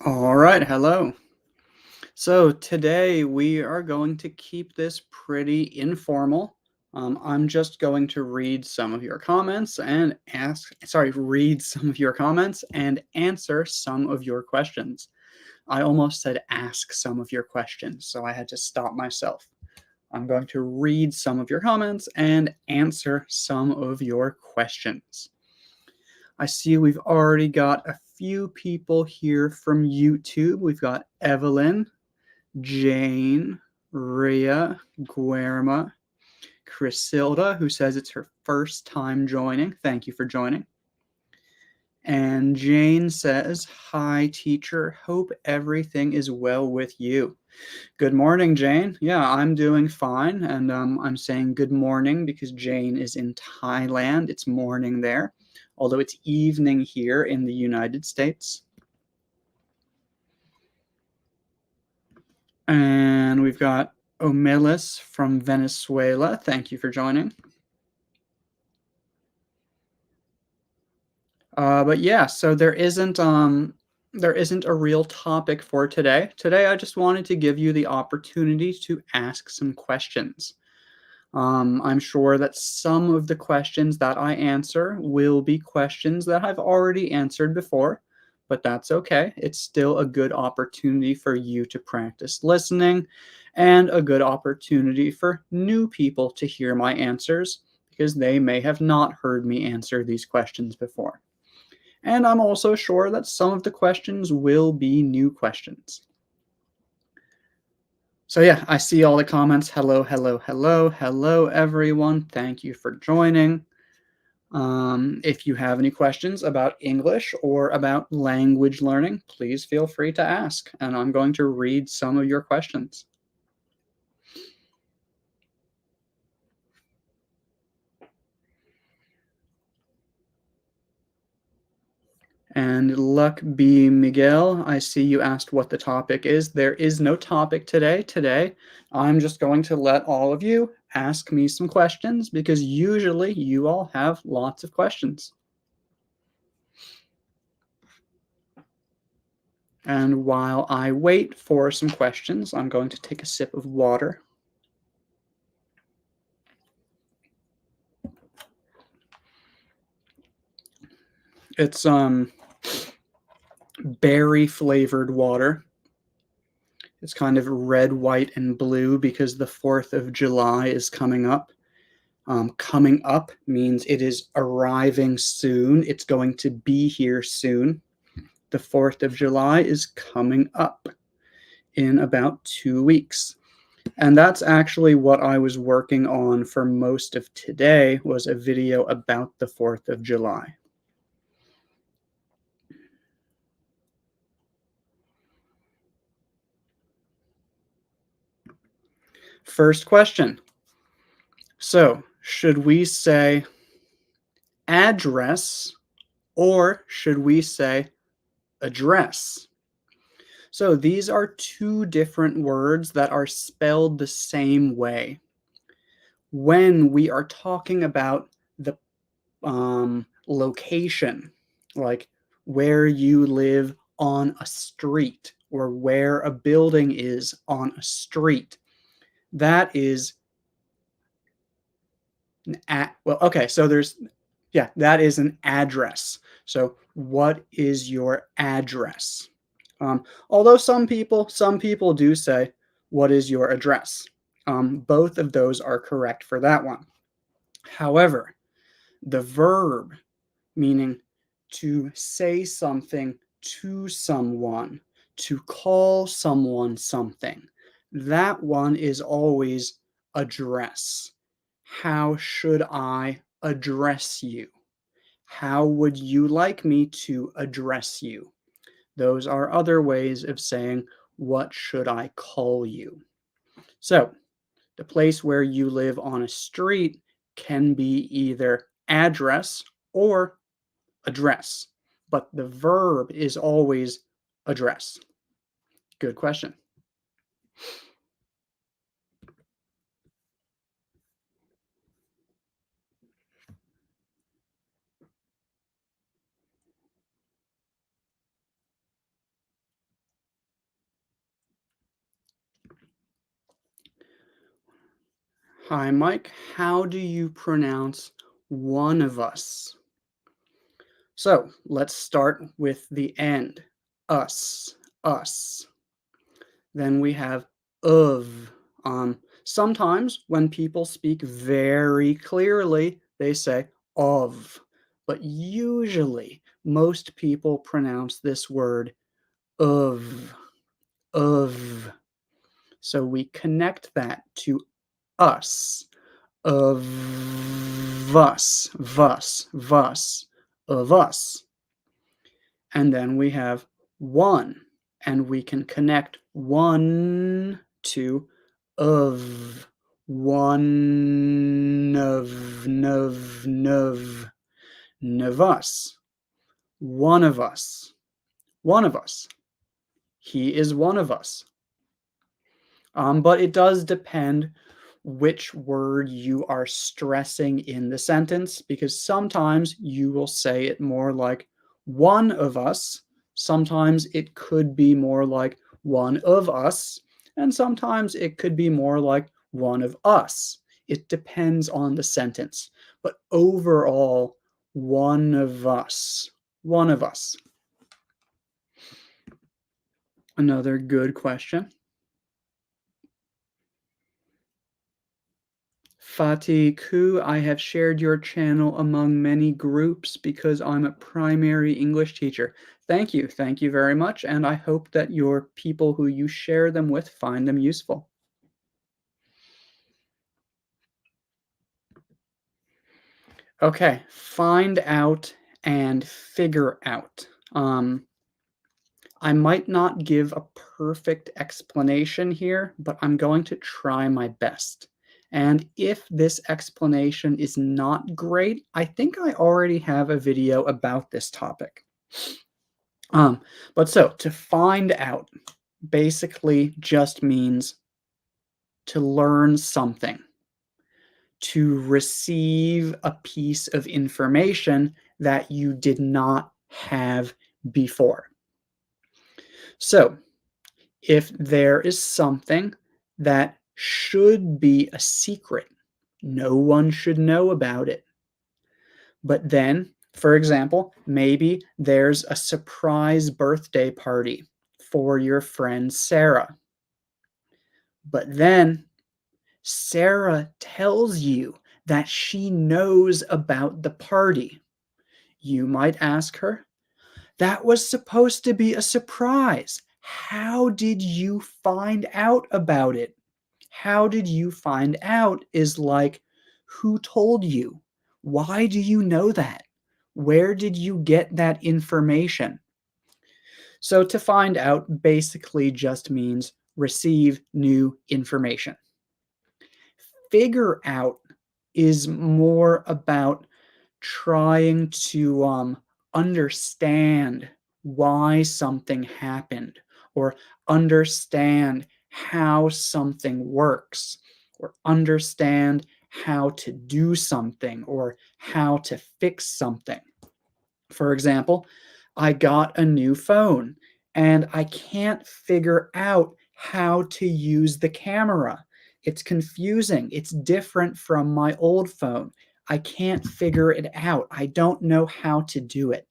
All right, hello. So today we are going to keep this pretty informal. I'm just going to read some of your comments and read some of your comments and answer some of your questions. I almost said ask some of your questions, so I had to stop myself. I'm going to read some of your comments and answer some of your questions. I see we've already got a few people here from YouTube. We've got Evelyn, Jane, Rhea, Guerma, Chrysilda, who says it's her first time joining. Thank you for joining. And Jane says, "Hi, teacher. Hope everything is well with you." Good morning, Jane. Yeah, I'm doing fine. And I'm saying good morning because Jane is in Thailand. It's morning there, although it's evening here in the United States. And we've got Omelis from Venezuela. Thank you for joining. But yeah, so there isn't a real topic for today. Today, I just wanted to give you the opportunity to ask some questions. I'm sure that some of the questions that I answer will be questions that I've already answered before, but that's okay. It's still a good opportunity for you to practice listening and a good opportunity for new people to hear my answers because they may have not heard me answer these questions before. And I'm also sure that some of the questions will be new questions. So yeah, I see all the comments. Hello, hello, hello, hello, everyone. Thank you for joining. If you have any questions about English or about language learning, please feel free to ask, and I'm going to read some of your questions. And Luck B. Miguel, I see you asked what the topic is. There is no topic today. Today, I'm just going to let all of you ask me some questions because usually you all have lots of questions. And while I wait for some questions, I'm going to take a sip of water. It's berry flavored water. It's kind of red, white, and blue because the 4th of July is coming up. Coming up means it is arriving soon. It's going to be here soon. The 4th of July is coming up in about 2 weeks. And that's actually what I was working on for most of today was a video about the 4th of July. First question. So, should we say address or should we say address? So, these are two different words that are spelled the same way. When we are talking about the location, like where you live on a street or where a building is on a street, that is that is an address. So what is your address? Although some people do say, what is your address? Both of those are correct for that one. However, the verb, meaning to say something to someone, to call someone something, that one is always address. How should I address you? How would you like me to address you? Those are other ways of saying, what should I call you? So, the place where you live on a street can be either address or address, but the verb is always address. Good question. Hi, Mike. How do you pronounce one of us? So let's start with the end. Us, us. Then we have of. Sometimes when people speak very clearly, they say of. But usually, most people pronounce this word of, of. So we connect that to us, of us, of us. And then we have one, and we can connect one to of, one of us, one of us, one of us. He is one of us. But it does depend which word you are stressing in the sentence, because sometimes you will say it more like one of us. Sometimes it could be more like one of us. And sometimes it could be more like one of us. It depends on the sentence. But overall, one of us. One of us. Another good question. Fatih Ku, I have shared your channel among many groups because I'm a primary English teacher. Thank you. Thank you very much. And I hope that your people who you share them with find them useful. Okay, find out and figure out. I might not give a perfect explanation here, but I'm going to try my best. And if this explanation is not great, I think I already have a video about this topic. But so to find out basically just means to learn something, to receive a piece of information that you did not have before. So if there is something that should be a secret, no one should know about it. But then, for example, maybe there's a surprise birthday party for your friend Sarah. But then Sarah tells you that she knows about the party. You might ask her, "That was supposed to be a surprise. How did you find out about it?" How did you find out is like, who told you? Why do you know that? Where did you get that information? So to find out basically just means receive new information. Figure out is more about trying to understand why something happened, or understand how something works, or understand how to do something, or how to fix something. For example, I got a new phone and I can't figure out how to use the camera. It's confusing. It's different from my old phone. I can't figure it out. I don't know how to do it.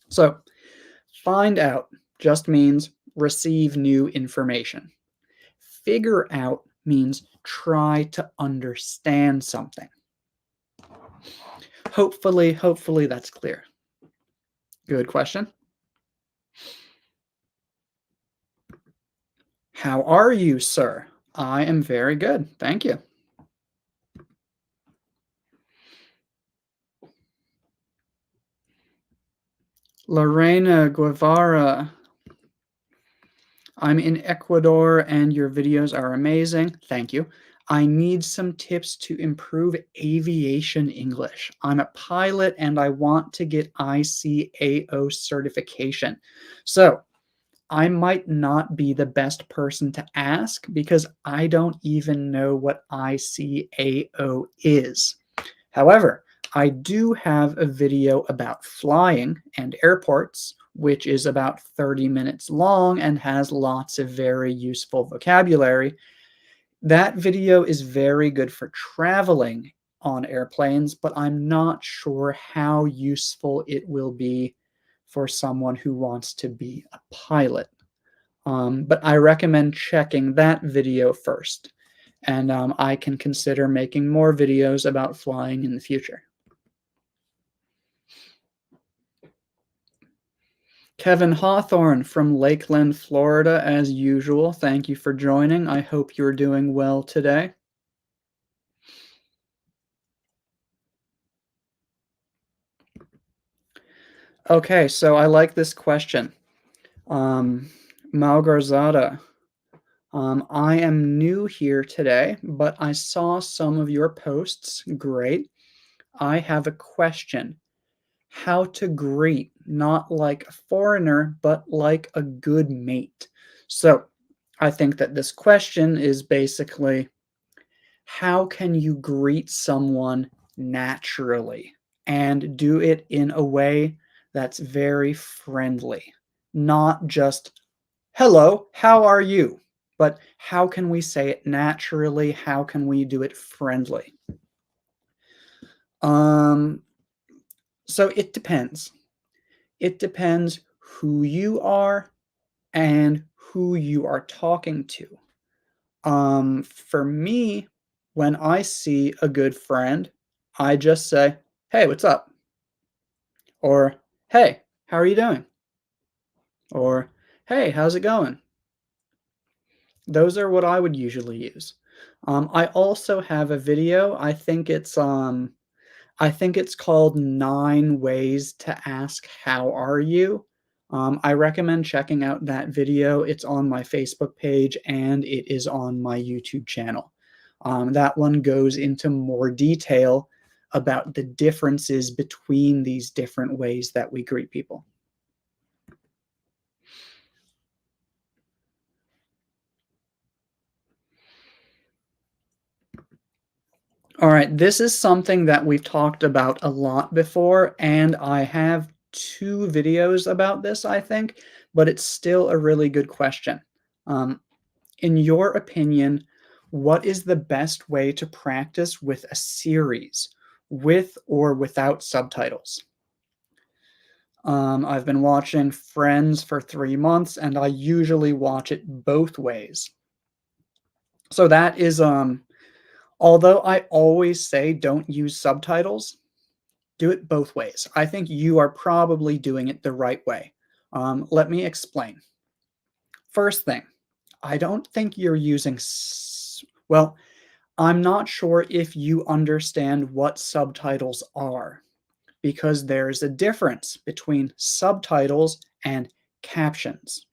So, find out just means receive new information. Figure out means try to understand something. Hopefully that's clear. Good question. How are you, sir? I am very good. Thank you. Lorena Guevara. I'm in Ecuador and your videos are amazing. Thank you. I need some tips to improve aviation English. I'm a pilot and I want to get ICAO certification. So I might not be the best person to ask because I don't even know what ICAO is. However, I do have a video about flying and airports, which is about 30 minutes long and has lots of very useful vocabulary. That video is very good for traveling on airplanes, but I'm not sure how useful it will be for someone who wants to be a pilot. But I recommend checking that video first, and I can consider making more videos about flying in the future. Kevin Hawthorne from Lakeland, Florida, as usual. Thank you for joining. I hope you're doing well today. Okay, so I like this question. Um, Malgarzada, I am new here today, but I saw some of your posts. Great. I have a question. How to greet, not like a foreigner, but like a good mate. So I think that this question is basically how can you greet someone naturally and do it in a way that's very friendly, not just hello, how are you? But how can we say it naturally? How can we do it friendly? Um, so it depends. It depends who you are and who you are talking to. For me, when I see a good friend, I just say, "Hey, what's up?" Or, "Hey, how are you doing?" Or, "Hey, how's it going?" Those are what I would usually use. I also have a video. I think it's called 9 Ways to Ask How Are You. I recommend checking out that video. It's on my Facebook page and it is on my YouTube channel. That one goes into more detail about the differences between these different ways that we greet people. All right, this is something that we've talked about a lot before, and I have 2 videos about this, I think, but it's still a really good question. Um, in your opinion, what is the best way to practice with a series, with or without subtitles? I've been watching Friends for 3 months, and I usually watch it both ways. So that is, although I always say don't use subtitles, do it both ways. I think you are probably doing it the right way. Let me explain. First thing, I don't think you're using, well, I'm not sure if you understand what subtitles are because there's a difference between subtitles and captions.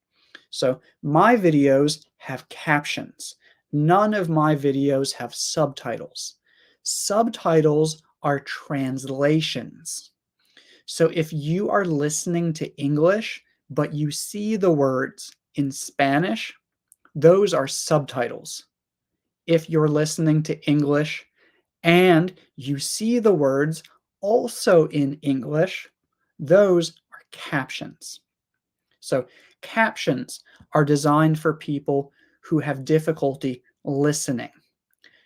So my videos have captions. None of my videos have subtitles. Subtitles are translations. So if you are listening to English, but you see the words in Spanish, those are subtitles. If you're listening to English and you see the words also in English, those are captions. So captions are designed for people who have difficulty listening.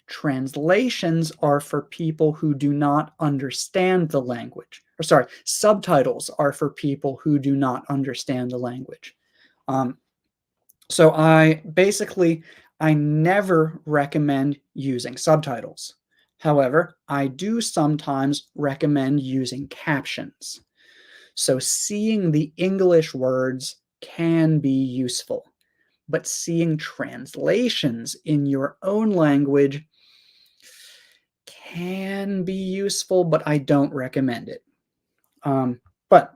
Translations are for people who do not understand the language. Or sorry, subtitles are for people who do not understand the language. Um, so I never recommend using subtitles. However, I do sometimes recommend using captions. So seeing the English words can be useful, but seeing translations in your own language can be useful, but I don't recommend it. But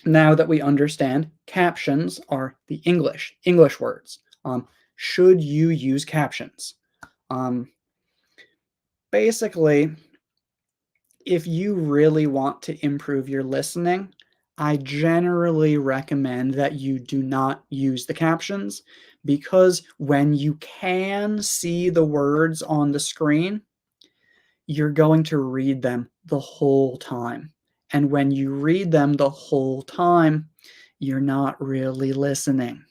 now that we understand captions are the English words, should you use captions? Um, Basically, if you really want to improve your listening, I generally recommend that you do not use the captions because when you can see the words on the screen, you're going to read them the whole time. And when you read them the whole time, you're not really listening.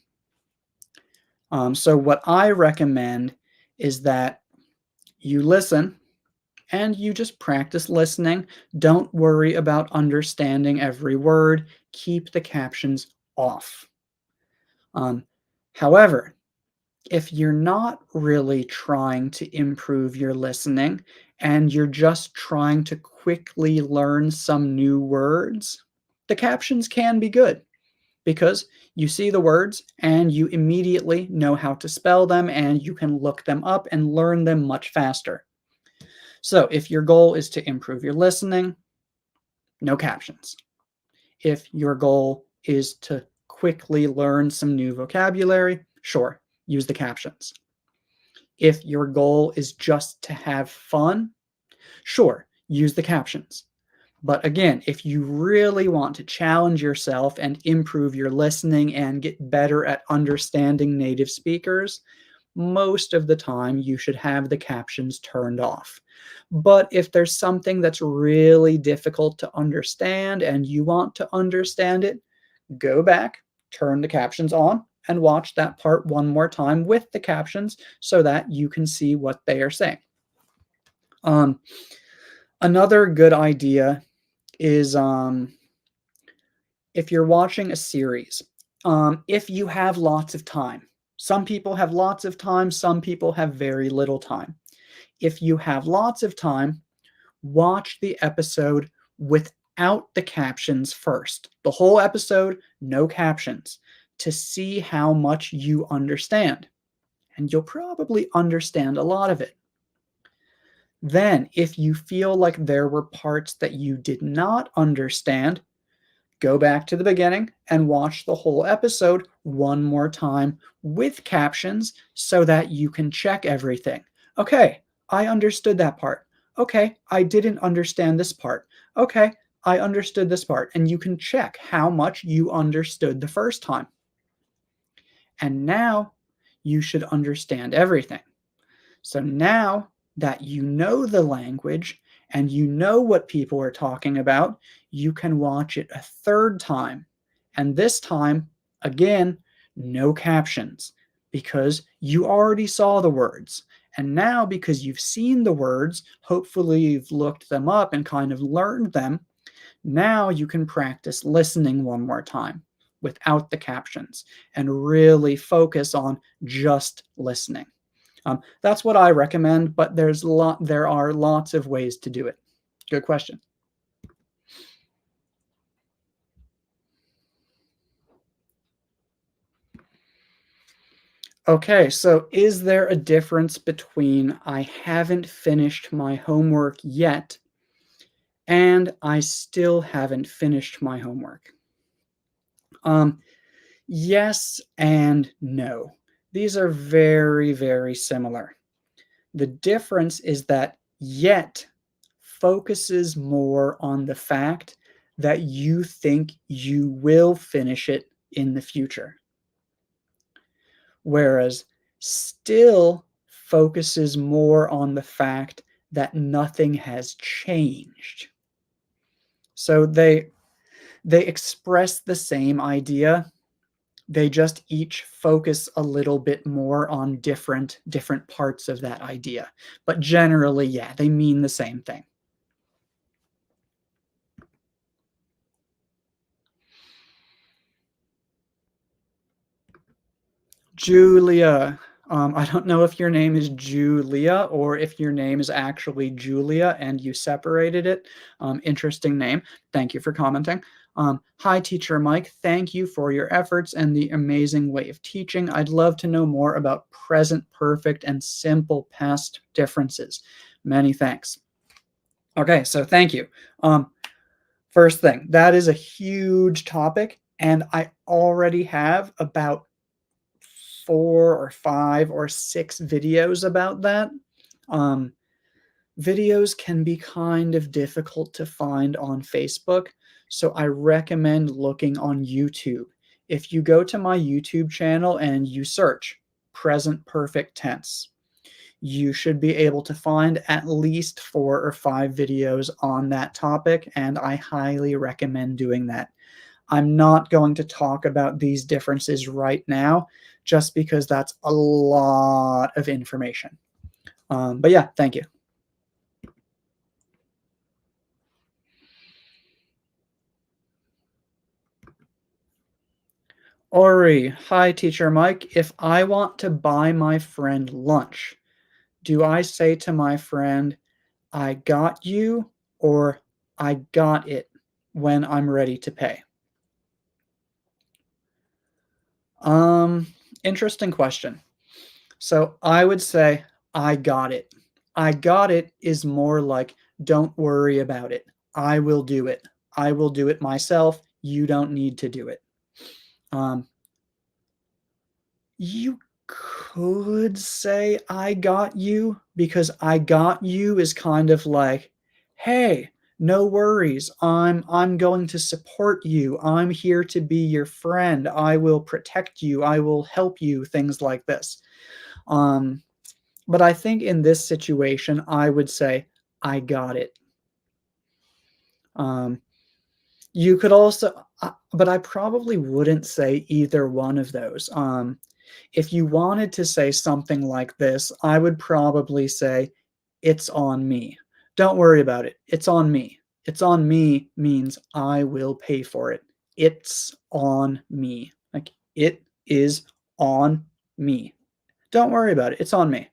So what I recommend is that you listen and you just practice listening. Don't worry about understanding every word. Keep the captions off. Um, However, if you're not really trying to improve your listening and you're just trying to quickly learn some new words, the captions can be good because you see the words and you immediately know how to spell them and you can look them up and learn them much faster. So if your goal is to improve your listening, no captions. If your goal is to quickly learn some new vocabulary, sure, use the captions. If your goal is just to have fun, sure, use the captions. But again, if you really want to challenge yourself and improve your listening and get better at understanding native speakers, most of the time you should have the captions turned off. But if there's something that's really difficult to understand and you want to understand it, go back, turn the captions on, and watch that part one more time with the captions so that you can see what they are saying. Um, Another good idea is if you're watching a series, if you have lots of time. Some people have lots of time, some people have very little time. If you have lots of time, watch the episode without the captions first. The whole episode, no captions, to see how much you understand. And you'll probably understand a lot of it. Then, if you feel like there were parts that you did not understand, go back to the beginning and watch the whole episode one more time with captions so that you can check everything. Okay, I understood that part. Okay, I didn't understand this part. Okay, I understood this part. And you can check how much you understood the first time. And now you should understand everything. So now that you know the language and you know what people are talking about, you can watch it a third time. And this time, again, no captions because you already saw the words. And now, because you've seen the words, hopefully you've looked them up and kind of learned them. Now you can practice listening one more time without the captions and really focus on just listening. That's what I recommend, but there are lots of ways to do it. Good question. Okay, so is there a difference between I haven't finished my homework yet and I still haven't finished my homework? Um, yes and no. These are very, very similar. The difference is that yet focuses more on the fact that you think you will finish it in the future, whereas still focuses more on the fact that nothing has changed. So they express the same idea. They just each focus a little bit more on different parts of that idea. But generally, yeah, they mean the same thing. Julia. I don't know if your name is Julia or if your name is actually Julia and you separated it. Interesting name. Thank you for commenting. Hi, Teacher Mike. Thank you for your efforts and the amazing way of teaching. I'd love to know more about present perfect and simple past differences. Many thanks. Okay, so thank you. First thing, that is a huge topic, and I already have about 4 or 5 or 6 videos about that. Um, Videos can be kind of difficult to find on Facebook, so I recommend looking on YouTube. If you go to my YouTube channel and you search present perfect tense, you should be able to find at least 4 or 5 videos on that topic, and I highly recommend doing that. I'm not going to talk about these differences right now, just because that's a lot of information. But yeah, thank you. Ori, hi, Teacher Mike. If I want to buy my friend lunch, do I say to my friend, I got you, or I got it when I'm ready to pay? Um, Interesting question. So I would say, I got it. I got it is more like, don't worry about it. I will do it. I will do it myself. You don't need to do it. Um, You could say I got you because I got you is kind of like, "Hey, no worries. I'm going to support you. I'm here to be your friend. I will protect you. I will help you," things like this. Um, but I think in this situation, I would say, "I got it." Um, you could also but I probably wouldn't say either one of those. If you wanted to say something like this, I would probably say, "It's on me. Don't worry about it. It's on me." "It's on me" means I will pay for it. It's on me. Like, it is on me. Don't worry about it. It's on me.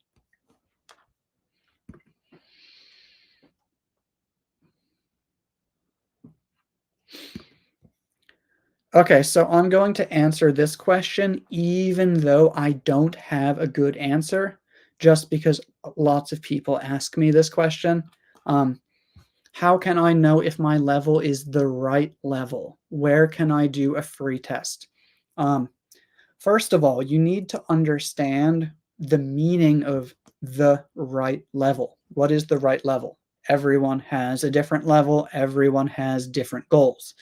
Okay, so I'm going to answer this question even though I don't have a good answer, just because lots of people ask me this question. Um, how can I know if my level is the right level? Where can I do a free test? Um, First of all, you need to understand the meaning of the right level. What is the right level? Everyone has a different level, everyone has different goals.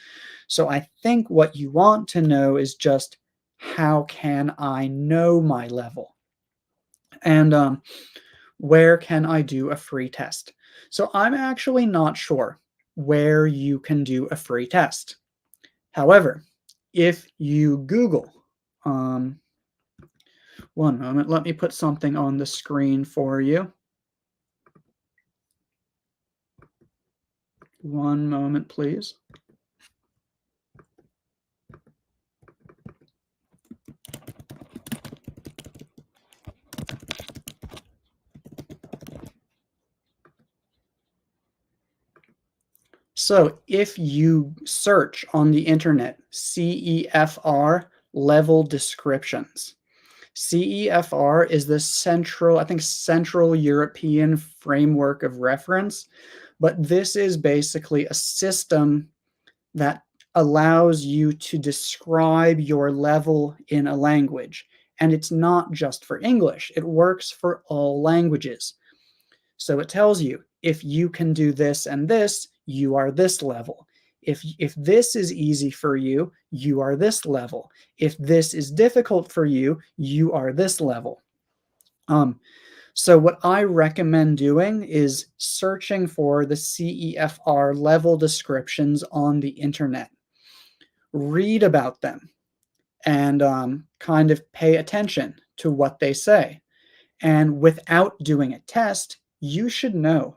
So I think what you want to know is just, how can I know my level? And where can I do a free test? So I'm actually not sure where you can do a free test. However, if you Google, um, one moment, let me put something on the screen for you. One moment, please. So if you search on the internet CEFR level descriptions, CEFR is the central, I think, Central European framework of reference, but this is basically a system that allows you to describe your level in a language. And it's not just for English, it works for all languages. So it tells you, if you can do this and this, you are this level. If this is easy for you, you are this level. If this is difficult for you, you are this level. Um, so what I recommend doing is searching for the CEFR level descriptions on the internet. Read about them and kind of pay attention to what they say. And without doing a test, you should know,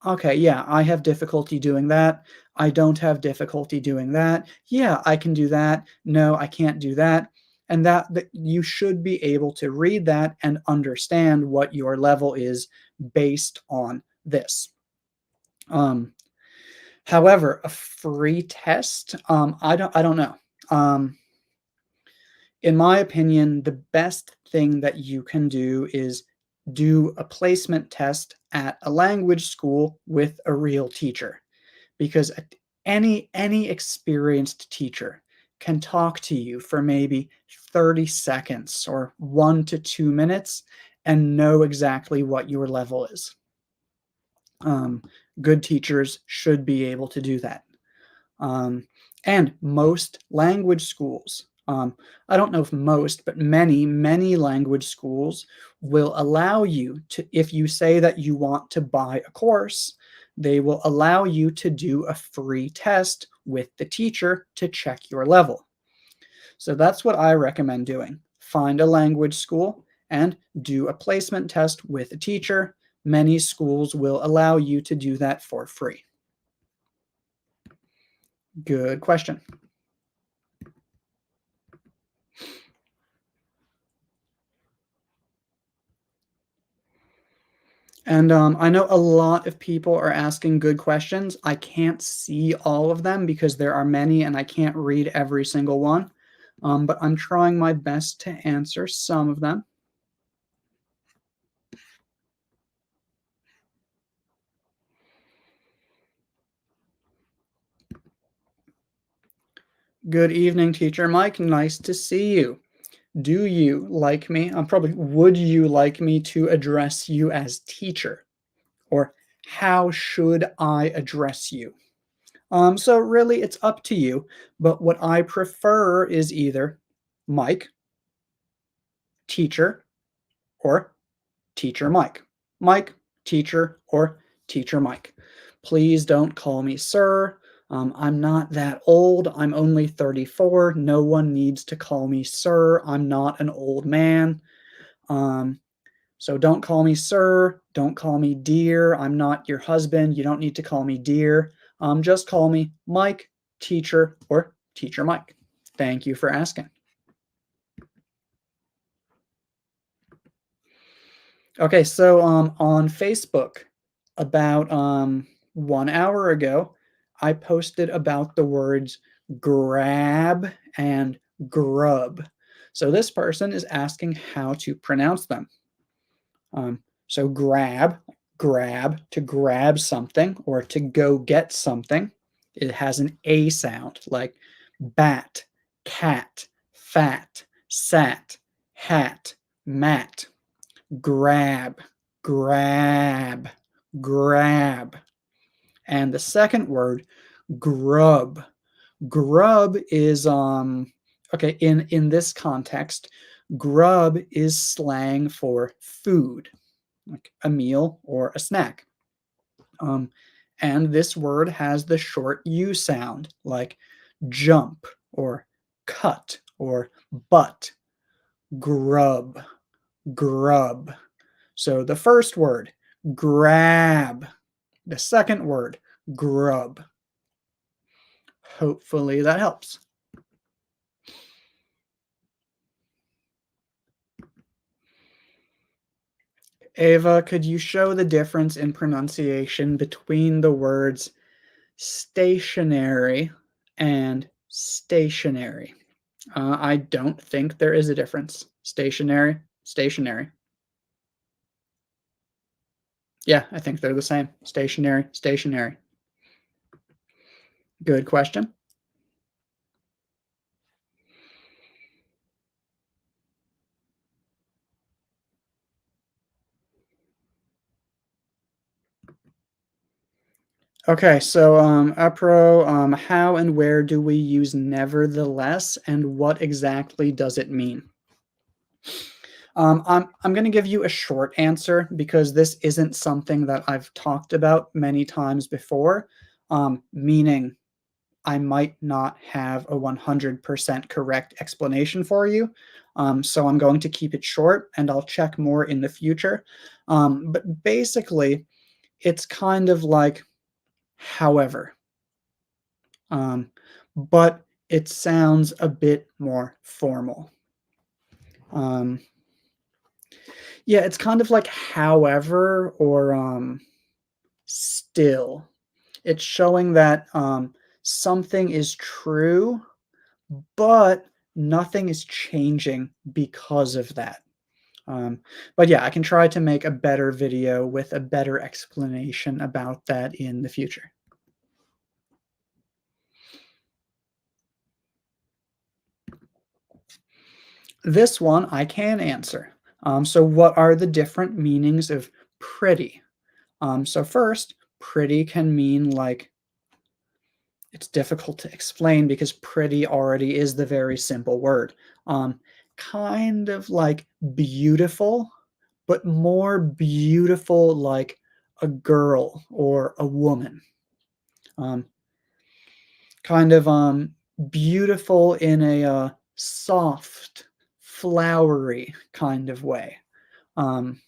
okay, yeah, I have difficulty doing that. I don't have difficulty doing that. Yeah, I can do that. No, I can't do that. And that you should be able to read that and understand what your level is based on this. Um, However, a free test, I don't know. Um, in my opinion, the best thing that you can do is do a placement test at a language school with a real teacher, because any experienced teacher can talk to you for maybe 30 seconds or 1 to 2 minutes and know exactly what your level is. Um, Good teachers should be able to do that. Um, and most language schools, I don't know if most, but many language schools will allow you to, if you say that you want to buy a course, they will allow you to do a free test with the teacher to check your level. So that's what I recommend doing. Find a language school and do a placement test with a teacher. many schools will allow you to do that for free. Good question. And I know a lot of people are asking good questions. I can't see all of them because there are many and I can't read every single one. But I'm trying my best to answer some of them. Good evening, Teacher Mike. Nice to see you. Do you like me? Probably, would you like me to address you as teacher? Or how should I address you? So really, it's up to you. But what I prefer is either Mike, teacher, or teacher Mike. Mike, teacher, or teacher Mike. Please don't call me sir. I'm not that old. I'm only 34. No one needs to call me sir. I'm not an old man. Um, so don't call me sir. Don't call me dear. I'm not your husband. You don't need to call me dear. Just call me Mike, teacher, or teacher Mike. Thank you for asking. Okay, so on Facebook, about 1 hour ago, I posted about the words grab and grub. So this person is asking how to pronounce them. So grab, to grab something or to go get something. It has an A sound like bat, cat, fat, sat, hat, mat. Grab, grab, grab. And the second word, grub. Grub is okay, in this context, grub is slang for food, like a meal or a snack. Um, and this word has the short U sound, like jump or cut or butt. Grub, grub. So the first word, grab. The second word, grub. Hopefully that helps. Ava, could you show the difference in pronunciation between the words stationary and stationary? I don't think there is a difference. Stationary, stationary. Yeah, I think they're the same. Stationary, stationary. Good question. Okay, so Apro, how and where do we use nevertheless, and what exactly does it mean? I'm going to give you a short answer because this isn't something that I've talked about many times before, meaning I might not have a 100% correct explanation for you. So I'm going to keep it short and I'll check more in the future. But basically, it's kind of like however, um, but it sounds a bit more formal. Um, yeah, it's kind of like however or still. It's showing that something is true, but nothing is changing because of that. But yeah, I can try to make a better video with a better explanation about that in the future. This one I can answer. So what are the different meanings of pretty? So first, pretty can mean like it's difficult to explain because pretty already is the very simple word. Kind of like beautiful, but more beautiful like a girl or a woman. Um, kind of beautiful in a soft, flowery kind of way. Um,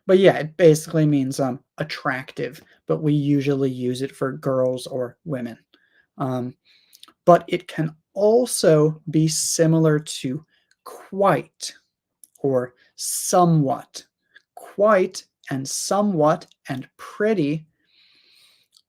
But yeah, it basically means attractive, but we usually use it for girls or women. Um, but it can also be similar to quite or somewhat. Quite and somewhat and pretty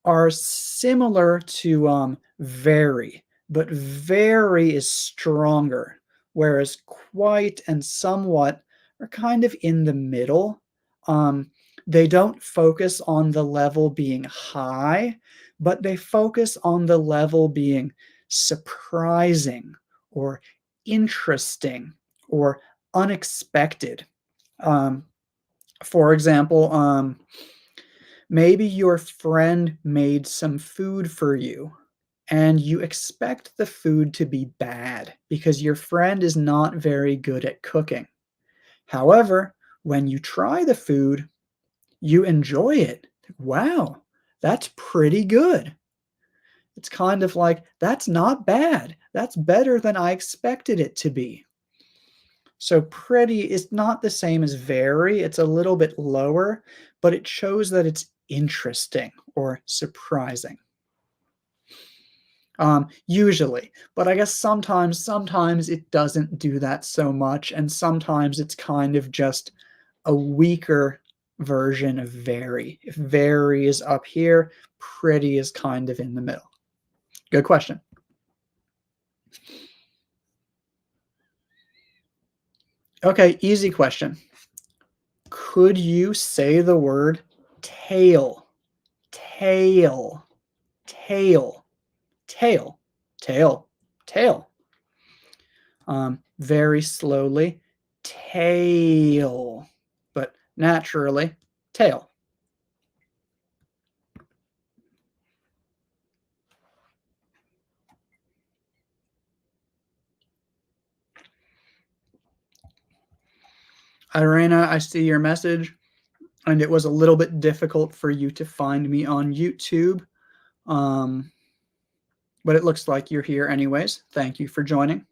are similar to very, but very is stronger, whereas quite and somewhat are kind of in the middle. Um, they don't focus on the level being high, but they focus on the level being surprising or interesting or unexpected. Um, for example, maybe your friend made some food for you and you expect the food to be bad because your friend is not very good at cooking. However, when you try the food, you enjoy it. Wow, that's pretty good. It's kind of like, that's not bad. That's better than I expected it to be. So pretty is not the same as very, it's a little bit lower, but it shows that it's interesting or surprising. Usually, but I guess sometimes it doesn't do that so much, and sometimes it's kind of just a weaker version of very. If very is up here, pretty is kind of in the middle. Good question. Okay, easy question. Could you say the word tail? Tail, tail, tail, tail, tail. Very slowly, tail, but naturally, tail. Irena, I see your message, and it was a little bit difficult for you to find me on YouTube, um, but it looks like you're here anyways. Thank you for joining.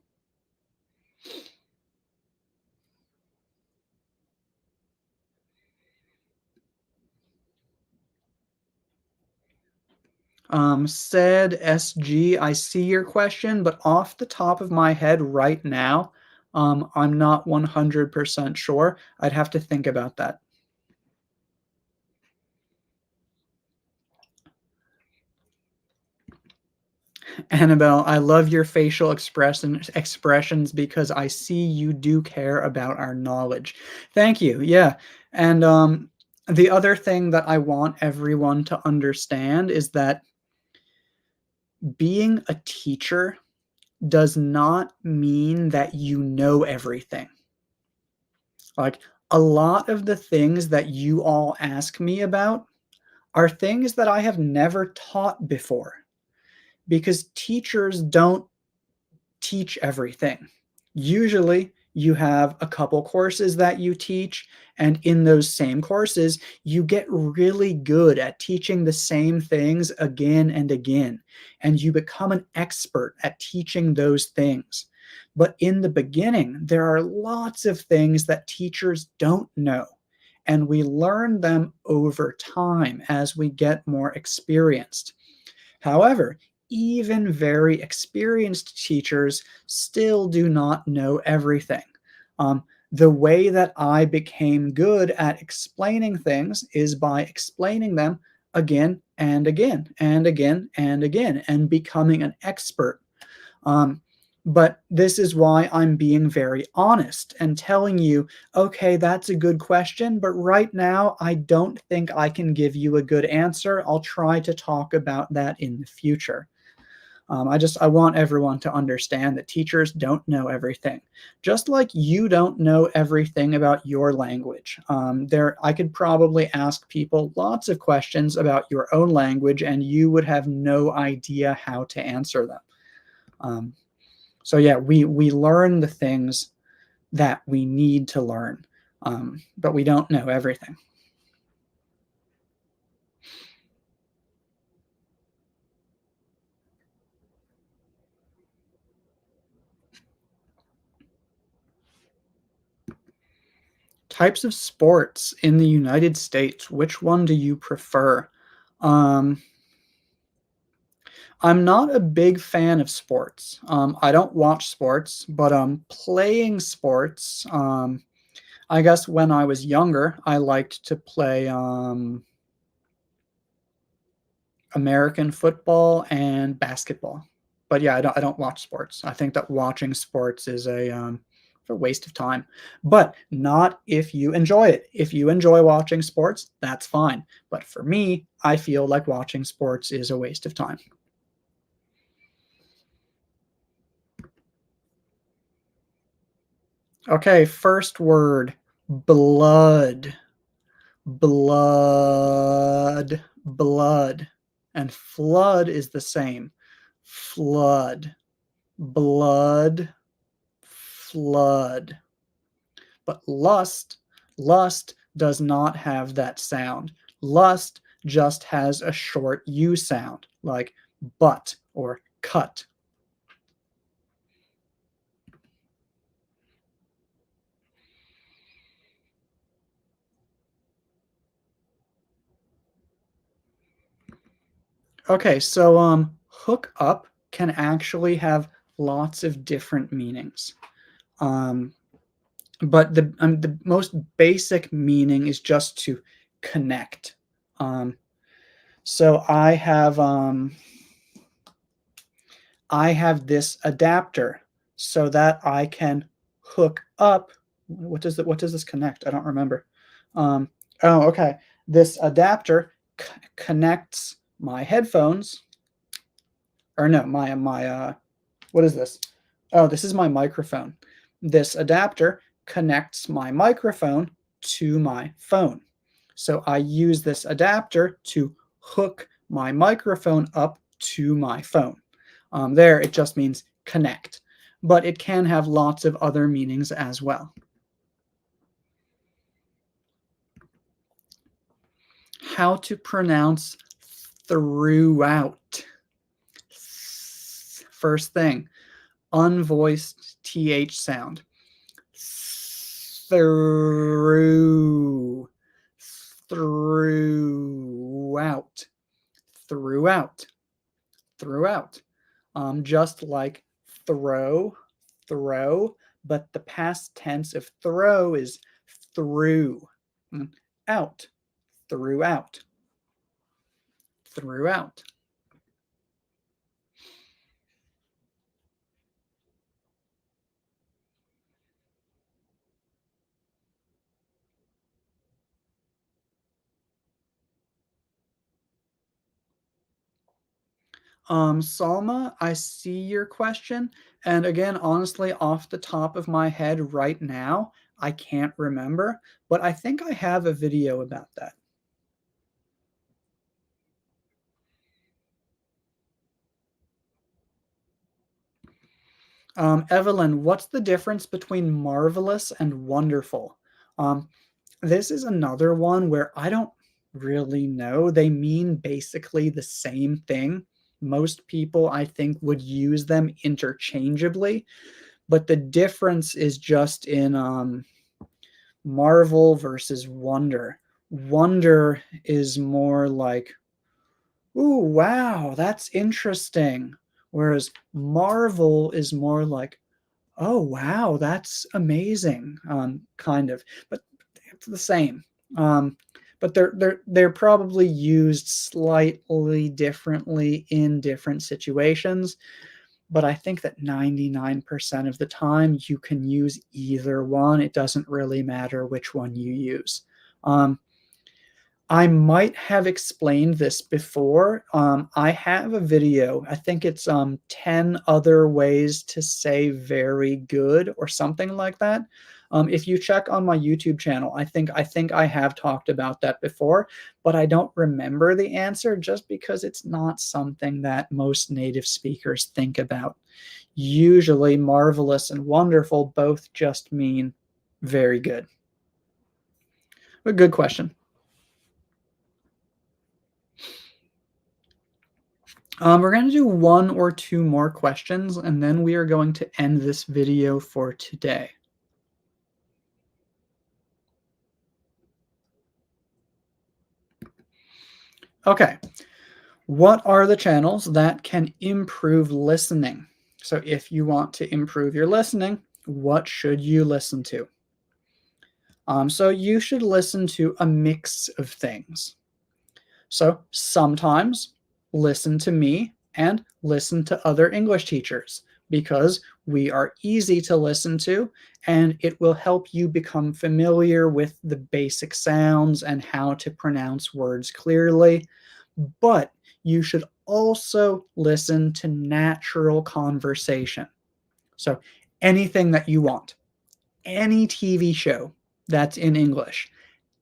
Said SG, I see your question, but off the top of my head right now, I'm not 100% sure. I'd have to think about that. Annabelle, I love your facial expressions because I see you do care about our knowledge. Thank you. Yeah. And the other thing that I want everyone to understand is that being a teacher does not mean that you know everything. Like a lot of the things that you all ask me about are things that I have never taught before because teachers don't teach everything. Usually, you have a couple courses that you teach, and in those same courses, you get really good at teaching the same things again and again, and you become an expert at teaching those things. But in the beginning, there are lots of things that teachers don't know, and we learn them over time as we get more experienced. However, even very experienced teachers still do not know everything. Um, the way that I became good at explaining things is by explaining them again and again and again and again and becoming an expert. Um, but this is why I'm being very honest and telling you, okay, that's a good question, but right now I don't think I can give you a good answer. I'll try to talk about that in the future. I want everyone to understand that teachers don't know everything, just like you don't know everything about your language. I could probably ask people lots of questions about your own language, and you would have no idea how to answer them. Um, so yeah, we learn the things that we need to learn, but we don't know everything. Types of sports in the United States, which one do you prefer? Um, I'm not a big fan of sports. I don't watch sports, but playing sports. I guess when I was younger, I liked to play American football and basketball. But yeah, I don't watch sports. I think that watching sports is a waste of time. But not if you enjoy it. If you enjoy watching sports, that's fine. But for me, I feel like watching sports is a waste of time. Okay, first word, blood. Blood, blood. And flood is the same. Flood, blood, flood. But lust, lust does not have that sound. Lust just has a short U sound, like but or cut. Okay, so hook up can actually have lots of different meanings. Um, but the most basic meaning is just to connect. Um, so I have this adapter so that I can hook up. What does this connect? I don't remember. Um, oh, okay. This adapter connects my headphones, or no, my what is this? Oh, this is my microphone. This adapter connects my microphone to my phone. So I use this adapter to hook my microphone up to my phone. There, it just means connect, but it can have lots of other meanings as well. How to pronounce throughout. First thing, unvoiced th sound. Through, throughout, throughout, throughout. Just like throw, throw, but the past tense of throw is through, out, throughout, throughout. Salma, I see your question. And again, honestly, off the top of my head right now, I can't remember, but I think I have a video about that. Evelyn, what's the difference between marvelous and wonderful? Um, this is another one where I don't really know. They mean basically the same thing. Most people, I think, would use them interchangeably, but the difference is just in marvel versus wonder. Wonder is more like, ooh, wow, that's interesting. Whereas marvel is more like, oh, wow, that's amazing, kind of. But it's the same. Um, but they're probably used slightly differently in different situations. But I think that 99% of the time you can use either one. It doesn't really matter which one you use. Um, I might have explained this before. I have a video. I think it's 10 other ways to say very good or something like that. If you check on my YouTube channel, I think I have talked about that before, but I don't remember the answer just because it's not something that most native speakers think about. Usually marvelous and wonderful both just mean very good. A good question. We're going to do one or two more questions, and then we are going to end this video for today. Okay, what are the channels that can improve listening? So, if you want to improve your listening, what should you listen to? So, you should listen to a mix of things. So sometimes listen to me and listen to other English teachers because we are easy to listen to and it will help you become familiar with the basic sounds and how to pronounce words clearly. But you should also listen to natural conversation. So anything that you want, any TV show that's in English,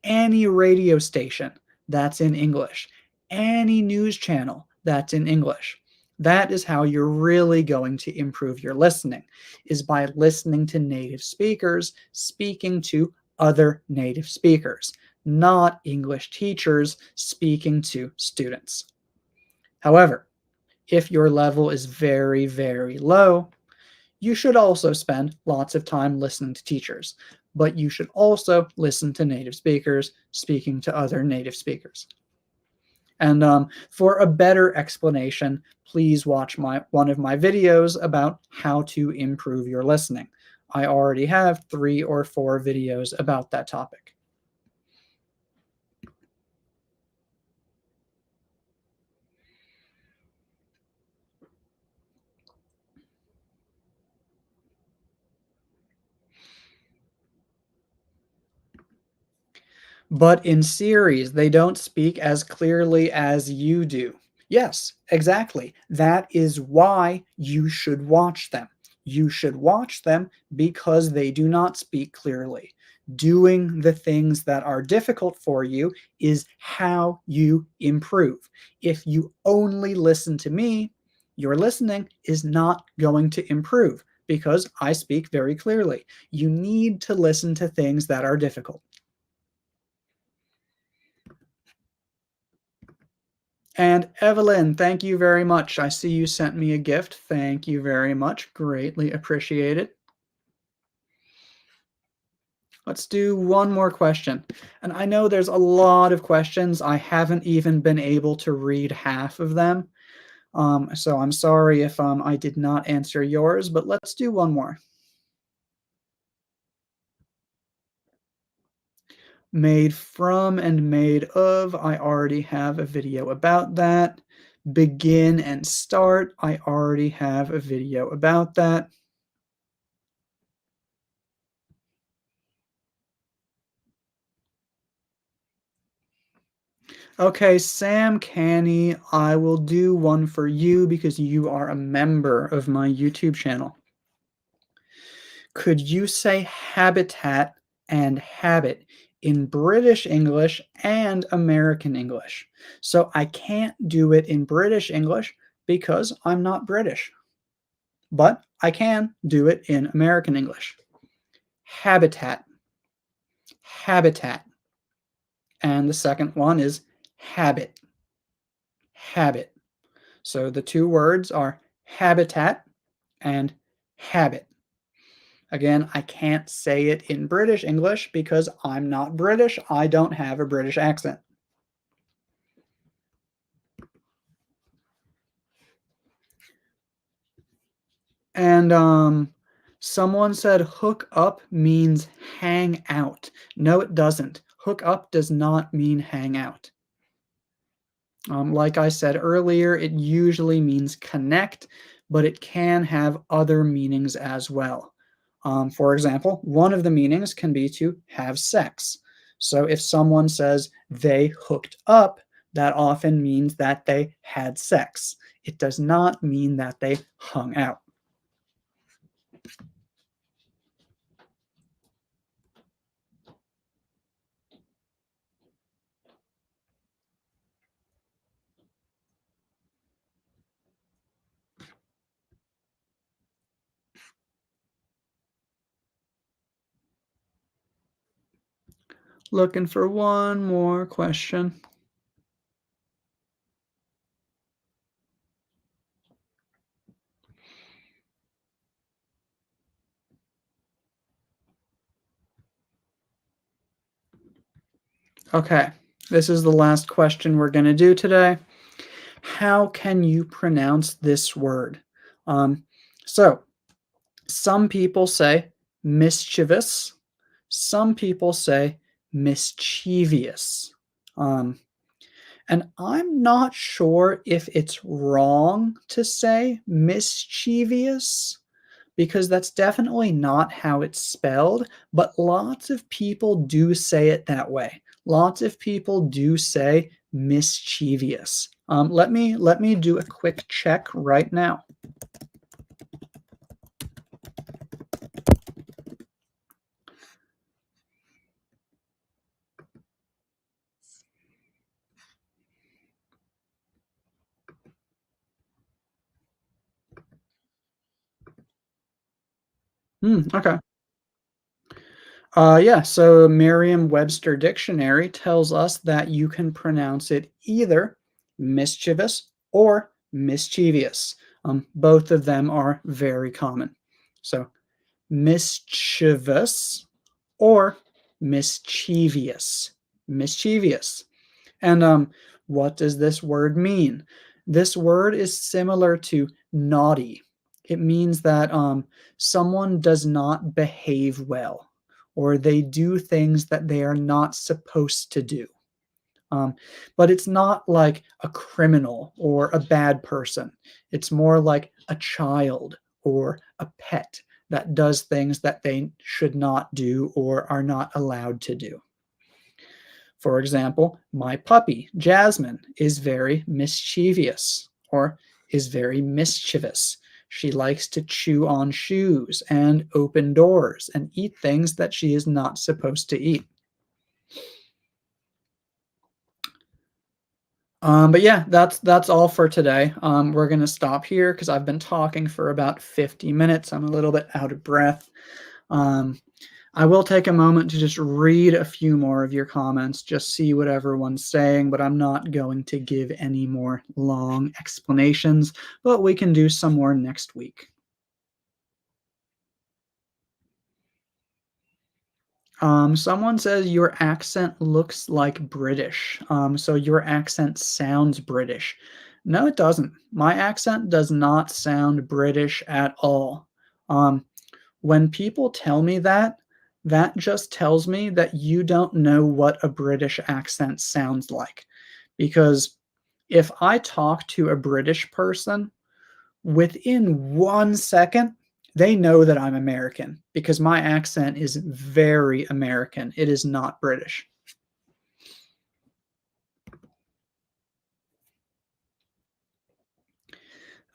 any radio station that's in English, any news channel that's in English. That is how you're really going to improve your listening, is by listening to native speakers speaking to other native speakers, not English teachers speaking to students. However, if your level is very, very low, you should also spend lots of time listening to teachers, but you should also listen to native speakers speaking to other native speakers. And for a better explanation, please watch one of my videos about how to improve your listening. I already have 3 or 4 videos about that topic. But in series, they don't speak as clearly as you do. Yes, exactly. That is why you should watch them. You should watch them because they do not speak clearly. Doing the things that are difficult for you is how you improve. If you only listen to me, your listening is not going to improve because I speak very clearly. You need to listen to things that are difficult. And Evelyn, thank you very much. I see you sent me a gift. Thank you very much. Greatly appreciate it. Let's do one more question. And I know there's a lot of questions. I haven't even been able to read half of them. So I'm sorry if I did not answer yours, but let's do one more. Made from and made of, I already have a video about that. Begin and start, I already have a video about that. Okay, Sam Canny, I will do one for you because you are a member of my YouTube channel. Could you say habitat and habit in British English and American English? So I can't do it in British English because I'm not British, but I can do it in American English. Habitat, habitat. And the second one is habit, habit. So the two words are habitat and habit. Again, I can't say it in British English because I'm not British. I don't have a British accent. And someone said hook up means hang out. No, it doesn't. Hook up does not mean hang out. Like I said earlier, it usually means connect, but it can have other meanings as well. For example, one of the meanings can be to have sex. So if someone says they hooked up, that often means that they had sex. It does not mean that they hung out. Looking for one more question. Okay. This is the last question we're going to do today. How can you pronounce this word? Um, so, some people say mischievous. Some people say mischievous. Um, and I'm not sure if it's wrong to say mischievous because that's definitely not how it's spelled, but lots of people do say it that way. Lots of people do say mischievous. Let me do a quick check right now. Okay. Yeah, so Merriam-Webster Dictionary tells us that you can pronounce it either mischievous or mischievous. Both of them are very common. So mischievous or mischievous. Mischievous. And what does this word mean? This word is similar to naughty. It means that someone does not behave well or they do things that they are not supposed to do. Um, but it's not like a criminal or a bad person. It's more like a child or a pet that does things that they should not do or are not allowed to do. For example, my puppy, Jasmine, is very mischievous or is very mischievous. She likes to chew on shoes and open doors and eat things that she is not supposed to eat. But yeah, that's all for today. We're gonna stop here because I've been talking for about 50 minutes. I'm a little bit out of breath. Um, I will take a moment to just read a few more of your comments, just see what everyone's saying, but I'm not going to give any more long explanations, but we can do some more next week. Someone says your accent looks like British. So your accent sounds British. No, it doesn't. My accent does not sound British at all. Um, when people tell me that, that just tells me that you don't know what a British accent sounds like. Because if I talk to a British person, within 1 second, they know that I'm American because my accent is very American. It is not British.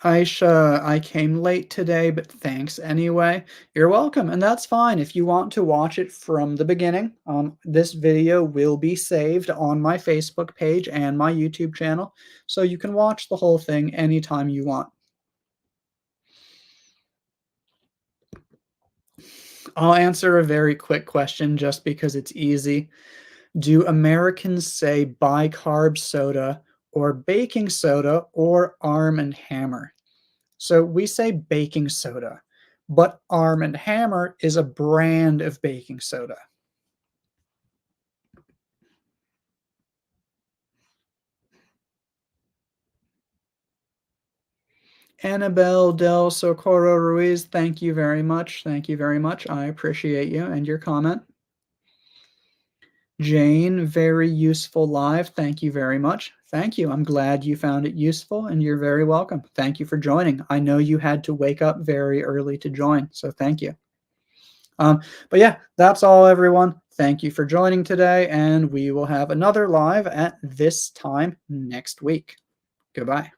Aisha, I came late today, but thanks anyway. You're welcome, and that's fine if you want to watch it from the beginning. This video will be saved on my Facebook page and my YouTube channel, so you can watch the whole thing anytime you want. I'll answer a very quick question just because it's easy. Do Americans say bicarb soda or baking soda or Arm& and Hammer? So we say baking soda, but Arm& and Hammer is a brand of baking soda. Annabelle Del Socorro Ruiz, thank you very much. Thank you very much. I appreciate you and your comment. Jane, very useful live. Thank you very much. Thank you. I'm glad you found it useful and you're very welcome. Thank you for joining. I know you had to wake up very early to join, so thank you. But yeah, that's all, everyone. Thank you for joining today, and we will have another live at this time next week. Goodbye.